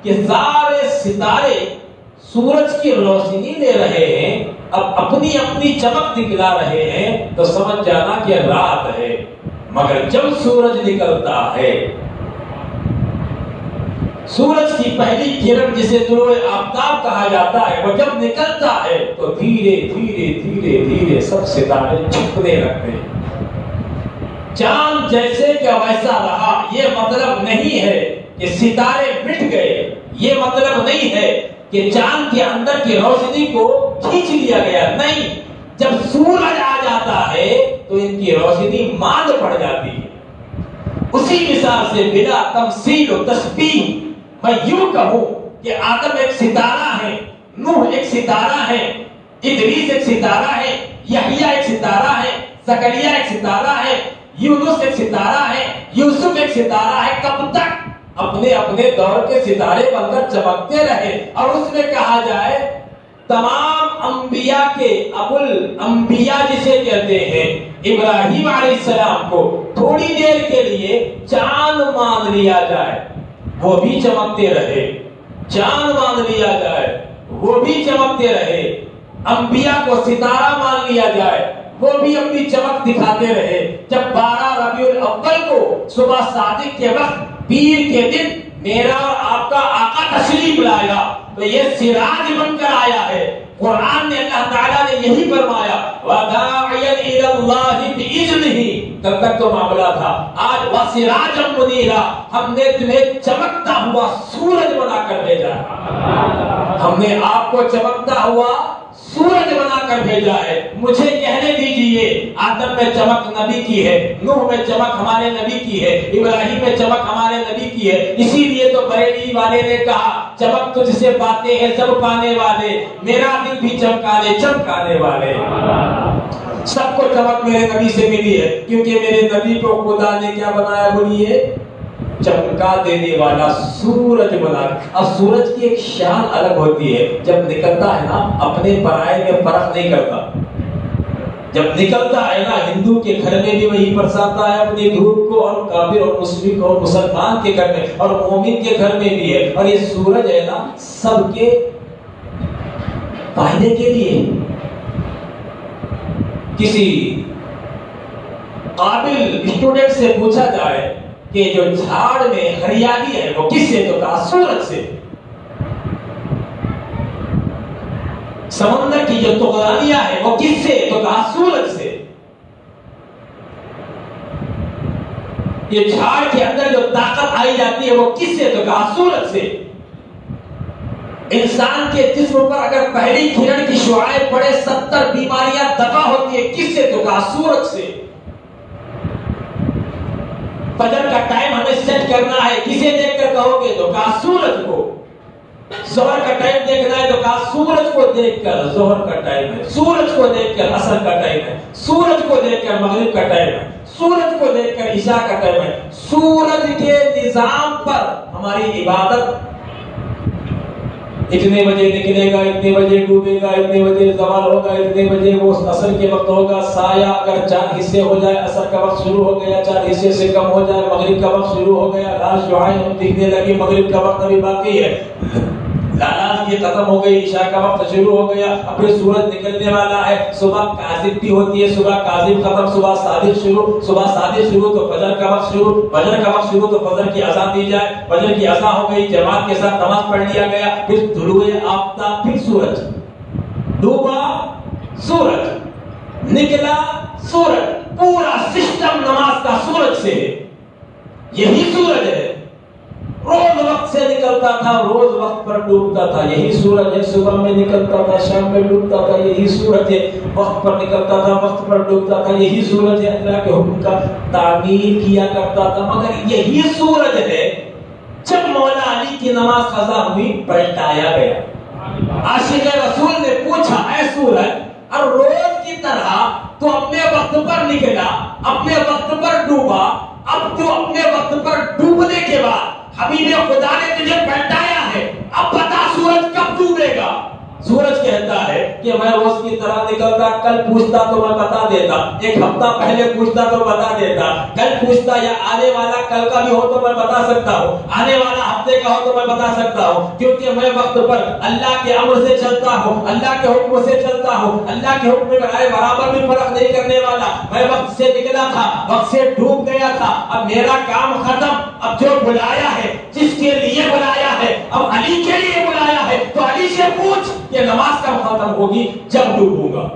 کہ سارے ستارے سورج کی روشنی لے رہے ہیں، اب اپنی اپنی چمک دکھلا رہے ہیں، تو سمجھ جانا کہ رات ہے۔ مگر جب سورج نکلتا ہے، سورج کی پہلی کرن جسے طلوع آفتاب کہا جاتا ہے، وہ جب نکلتا ہے تو دھیرے دھیرے دھیرے دھیرے سب ستارے چھپنے لگتے ہیں۔ چاند جیسے کہ ویسا رہا، یہ مطلب نہیں ہے کہ ستارے مٹ گئے، یہ مطلب نہیں ہے کہ چاند کے اندر کی روشنی کو کھینچ لیا گیا، نہیں۔ جب سورج آ جاتا ہے تو ان کی روشنی ماند پڑ جاتی ہے۔ اسی مثال سے بلا تمثیل و تشبیہ میں یوں کہوں کہ آدم ایک ستارہ ہے، نوح ایک ستارہ ہے، ادریس ایک ستارہ ہے، یحییٰ ایک ستارہ ہے، زکریا ایک ستارہ ہے، یونس ایک ستارہ ہے، یوسف ایک ستارہ ہے۔ کب تک؟ اپنے اپنے دور کے ستارے بن کر چمکتے رہے۔ اور اس میں کہا جائے تمام انبیاء کے ابو الانبیاء جسے کہتے ہیں ابراہیم علیہ السلام کو تھوڑی دیر کے لیے چاند مان لیا جائے، وہ بھی چمکتے رہے۔ چاند مان لیا جائے، وہ بھی چمکتے رہے۔ انبیاء کو ستارہ مان لیا جائے، وہ بھی اپنی چمک دکھاتے رہے۔ جب 12 ربیع الاول کو صبح صادق کے وقت پیر کے دن میرا اور آپ کا آقا تشریف لایا تو یہ سراج بن کر آیا ہے۔ قرآن نے اللہ تعالیٰ نے یہی فرمایا وَدَاعِيًا إِلَى اللَّهِ بِإِذْنِهِ، تب تک تو معاملہ تھا۔ آج وَسِرَاجًا مُنِيرًا، ہم نے تمہیں چمکتا ہوا سورج بنا کر بھیجا ہے۔ ہم نے آپ کو چمکتا ہوا سورج بنا کر بھیجا ہے۔ مجھے کہنے دیجئے آدم میں چمک نبی کی ہے، نوح میں چمک ہمارے نبی کی ہے، ابراہیم میں چمک ہمارے نبی کی ہے۔ اسی لیے تو بریلی والے نے کہا چمک تجھ سے باتیں ہیں سب پانے والے، میرا دل بھی چمکا دے چمکانے والے۔ سب کو چمک میرے نبی سے ملی ہے، کیونکہ میرے نبی کو خدا نے کیا بنایا بولیے؟ چمکا دینے والا سورج بنا۔ اب سورج کی ایک شان الگ ہوتی ہے، جب نکلتا ہے نا اپنے پرائے میں فرق نہیں کرتا۔ جب نکلتا ہے نا ہندو کے گھر میں بھی وہی برساتا ہے اپنی دھوپ کو، اور کافر اور مسلم اور مسلمان کے گھر میں اور مومن کے گھر میں بھی ہے۔ اور یہ سورج ہے نا سب کے فائدے کے لیے۔ کسی قابل اسٹوڈنٹ سے پوچھا جائے کہ جو جھاڑ میں ہریالی ہے وہ کس سے؟ تو کہا سورج سے۔ سمندر کی جو طغیانیہ ہے وہ کس سے؟ تو کہا سورج سے۔ یہ جھاڑ کے اندر جو طاقت آئی جاتی ہے وہ کس سے؟ تو کہا سورج سے۔ انسان کے جسم پر اگر پہلی کرن کی شعاعیں پڑے 70 بیماریاں دفع ہوتی ہے، کس سے؟ تو کہا سورج سے۔ فجر کا ٹائم ہمیں سیٹ کرنا ہے، کسے دیکھ کر کہو گے؟ تو کہا سورج کو۔ ظہر کا ٹائم دیکھنا ہے تو کہا سورج کو دیکھ کر ظہر کا ٹائم ہے، سورج کو دیکھ کر عصر کا ٹائم ہے، سورج کو دیکھ کر مغرب کا ٹائم ہے، سورج کو دیکھ کر عشاء کا ٹائم ہے۔ سورج کے نظام پر ہماری عبادت، اتنے بجے نکلے گا، اتنے بجے ڈوبے گا، اتنے بجے زوال ہوگا، اتنے بجے وہ عصر کے وقت ہوگا، سایہ اگر 4 حصے ہو جائے، عصر کا وقت شروع ہو گیا، 4 حصے سے کم ہو جائے، مغرب کا وقت شروع ہو گیا، لال شعاعیں دکھنے لگی، مغرب کا وقت ابھی باقی ہے، لالات یہ ختم ہو گئی، عشاء کا وقت شروع ہو گیا، اب پھر سورج نکلنے والا ہے۔ صبح کاذب بھی ہوتی ہے، صبح کاذب ختم، صبح صادق شروع، صبح صادق شروع تو فجر کا وقت شروع، فجر کا وقت شروع تو فجر کی اذان دی جائے، فجر کی اذان ہو گئی، جماعت کے ساتھ نماز پڑھ لیا گیا، پھر طلوع آفتاب، پھر سورج ڈوبا، سورج نکلا، سورج، پورا سسٹم نماز کا سورج سے ہے۔ یہی سورج ہے، روز وقت سے نکلتا تھا، روز وقت پر ڈوبتا تھا، یہی سورج ہے۔ صبح میں نکلتا تھا، شام میں ڈوبتا تھا، یہی سورج ہے۔ وقت پر نکلتا تھا، وقت پر ڈوبتا تھا، یہی سورج ہے۔ اللہ کے حکم کا تعمیر کیا کرتا تھا، مگر یہی سورج ہے جب مولا علی کی نماز قضا ہوئی پلٹایا گیا۔ عاشق رسول نے پوچھا اے سورج، اور روز کی طرح تو اپنے وقت پر نکلا، اپنے وقت پر ڈوبا، اب تو اپنے وقت پر ڈوبنے کے بعد حبیب خدا نے تجھے پلٹایا ہے، اب بتا سورج کب ڈوبے گا؟ سورج کہتا ہے کہ میں روز کی طرح نکلتا، کل پوچھتا تو میں بتا دیتا، ایک ہفتہ پہلے پوچھتا تو بتا دیتا، کل پوچھتا یا آنے والا کل کا بھی ہو تو میں بتا سکتا ہوں، آنے والا ہفتے کا ہو تو میں بتا سکتا ہوں، کیونکہ میں وقت پر اللہ کے امر سے چلتا ہوں، اللہ کے حکم سے چلتا ہوں، اللہ کے حکم میں برابر بھی فرق نہیں کرنے والا۔ میں وقت سے نکلا تھا، وقت سے ڈوب گیا تھا، اب میرا کام ختم، اب جو بلایا ہے، جس کے لیے بلایا ہے، اب علی کے لیے بلایا ہے، تو علی سے پوچھ کہ نماز کب ختم ہوگی؟ جب ڈوبوں گا۔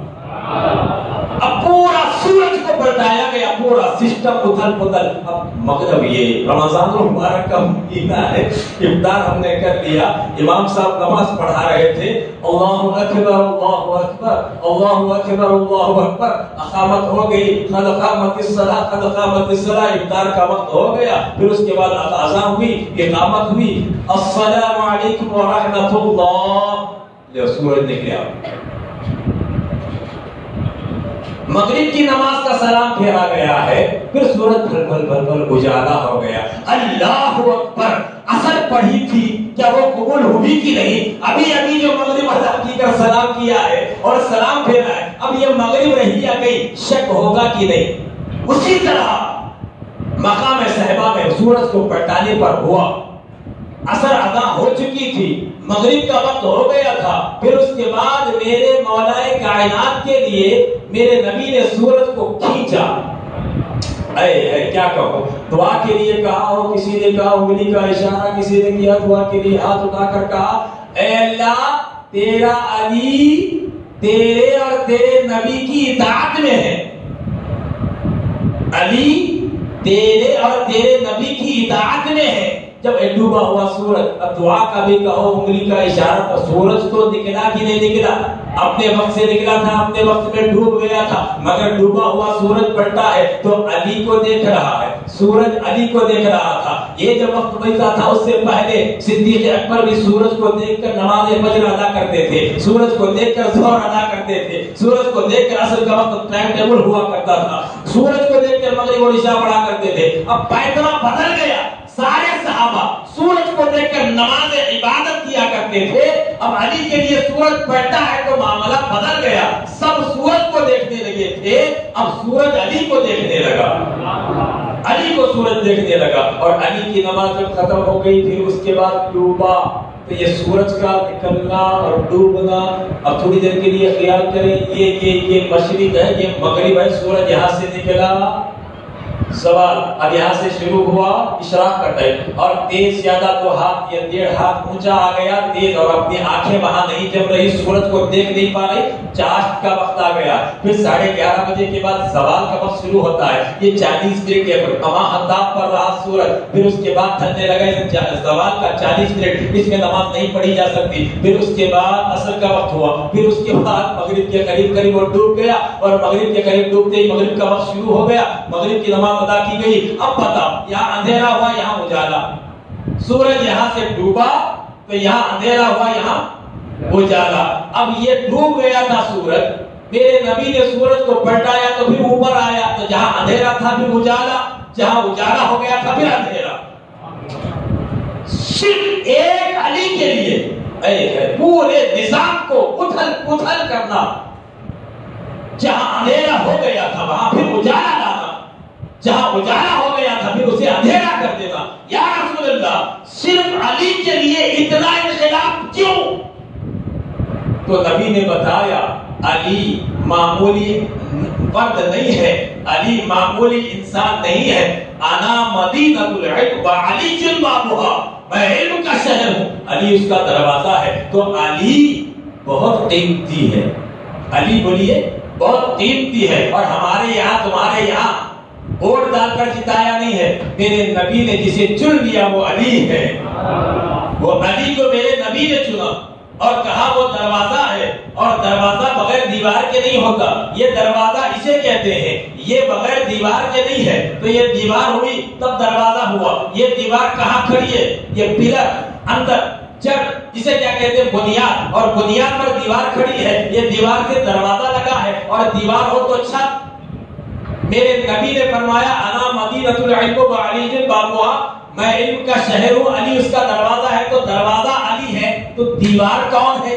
اب پورا سورج کو پلٹایا گیا، پورا سسٹم اتھل پتھل۔ اب مغرب، یہ رمضان المبارک کا مہینہ ہے، افطار ہم نے کر لیا، امام صاحب نماز پڑھا رہے تھے، اللہ اکبر اللہ اکبر اللہ اکبر اللہ اکبر، اقامت ہو گئی، قد قامت الصلاۃ قد قامت الصلاۃ، افطار کا وقت ہو گیا، پھر اس کے بعد اذان ہوئی، اقامت ہوئی، السلام علیکم ورحمۃ اللہ، یہ سورج نکلا۔ مغرب کی نماز کا سلام پھیرا گیا ہے، پھر سورج بھل بھل بھل بھل اجالا ہو گیا۔ اللہ اکبر، اثر پڑھی تھی، کیا وہ قبول ہوئی کہ نہیں؟ ابھی ابھی جو مغرب ادا کی کر سلام کیا ہے اور سلام پھیرا ہے، اب یہ مغرب رہی یا گئی؟ شک ہوگا کہ نہیں؟ اسی طرح مقام صحبہ میں سورج کو پلٹانے پر ہوا، اثر ادا ہو چکی تھی، مغرب کا وقت ہو گیا تھا، پھر اس کے بعد میرے مولا کائنات کے لیے میرے نبی نے سورج کو کھینچا۔ اے کیا کہو، دعا کے لیے کہا ہو، کسی نے کہا انگلی کا اشارہ کسی نے کیا، دعا کے لیے ہاتھ اٹھا کر کہا، اے اللہ تیرا علی تیرے اور تیرے نبی کی اطاعت میں ہے، علی تیرے اور تیرے نبی کی اطاعت میں ہے۔ جب ڈوبا ہوا سورج، اب دعا کا بھی کہو، انگلی کا اشارہ، تو سورج تو نکلا کہ نہیں نکلا؟ اپنے وقت سے نکلا تھا، اپنے وقت میں ڈوب گیا تھا، مگر ڈوبا ہوا سورج پلٹا ہے تو علی کو دیکھ رہا ہے، سورج علی کو دیکھ رہا تھا۔ یہ جب وقت بچتا تھا اس سے پہلے صدیق اکبر بھی سورج کو دیکھ کر نماز فجر ادا کرتے تھے، سورج کو دیکھ کر ظہر ادا کرتے تھے، سورج کو دیکھ کر عصر کا وقت ٹائم ٹیبل ہوا کرتا تھا، سورج کو دیکھ کر مغرب اور عشاء پڑھا کرتے تھے۔ اب پیغام بدل گیا، سارے صحابہ سورج کو دیکھ کر نماز عبادت کیا کرتے تھے، اب علی کے لیے سورج پلٹا ہے تو معاملہ بدل گیا، سب سورج کو دیکھنے لگے تھے، اب سورج علی کو دیکھنے لگا، علی کو سورج دیکھنے لگا، اور علی کی نماز جب ختم ہو گئی پھر اس کے بعد ڈوبا۔ تو یہ سورج کا نکلنا اور ڈوبنا، اب تھوڑی دیر کے لیے خیال کریں، یہ مشرق ہے، یہ مغرب ہے، سورج یہاں سے نکلا، سوال اب یہاں سے شروع ہوا اشراق کا ٹائم، اور تیز زیادہ 2 ہاتھ یا 1.5 ہاتھ اونچا آ گیا تیز، اور اپنی آنکھیں وہاں نہیں جم رہی، سورج کو دیکھ نہیں پا رہی، چاشت کا وقت آ گیا، پھر 11:30 بجے کے بعد زوال کا وقت شروع ہوتا ہے، یہ 40 منٹ کے کما حتاب پر رہا سورج، پھر اس کے بعد ٹھنڈے لگا، زوال کا 40 منٹ، اس میں نماز نہیں پڑھی جا سکتی، پھر اس کے بعد عصر کا وقت ہوا، پھر اس کے بعد مغرب کے قریب وہ ڈوب گیا، اور مغرب کے قریب ڈوبتے ہی مغرب کا وقت شروع ہو گیا، مغرب کی نماز ادا کی گئی۔ اب بتاؤ، یہاں اندھیرا ہوا یہاں اجالا، سورج یہاں سے ڈوبا تو یہاں اندھیرا ہوا یہاں اجالا، اب یہ ڈوب گیا تھا سورج، میرے نبی نے سورج کو پلٹایا تو پھر اوپر آیا، تو جہاں اندھیرا تھا پھر اجالا، جہاں اجالا ہو گیا تھا پھر اندھیرا، صرف ایک علی کے لیے پورے نظام کو اتھل پتھل کرنا، جہاں اندھیرا ہو گیا تھا وہاں پھر اجالا لانا، جہاں اجالا ہو گیا تھا پھر اسے اندھیرا کر دینا۔ یا رسول اللہ، صرف علی کے لیے اتنا انقلاب کیوں؟ تو نبی نے بتایا، علی معمولی فرد نہیں ہے، علی معمولی انسان نہیں ہے، انا مدینہ العلم وعلی بابھا، میں علم کا شہر ہوں، علی اس کا دروازہ ہے، تو علی بہت قیمتی ہے، علی بولیے بہت قیمتی ہے، اور ہمارے یہاں تمہارے یہاں ووٹ ڈال کر جتایا نہیں ہے، میرے نبی نے جسے چن لیا وہ علی ہے، وہ علی کو میرے نبی نے چنا اور کہا وہ دروازہ ہے، اور دروازہ بغیر دیوار کے نہیں ہوتا، یہ دروازہ اسے کہتے ہیں، یہ بغیر دیوار کے نہیں ہے، تو یہ دیوار ہوئی تب دروازہ ہوا، یہ دیوار کہاں کھڑی ہے؟ یہ پلر اندر جڑ، اسے کیا کہتے ہیں؟ بنیاد، اور بنیاد پر دیوار کھڑی ہے، یہ دیوار سے دروازہ لگا ہے، اور دیوار ہو تو چھت۔ میرے نبی نے فرمایا، انا مدینہ العلم وعلی بابھا، میں علم کا شہر ہوں، علی اس کا دروازہ ہے، تو دروازہ علی ہے تو دیوار کون ہے؟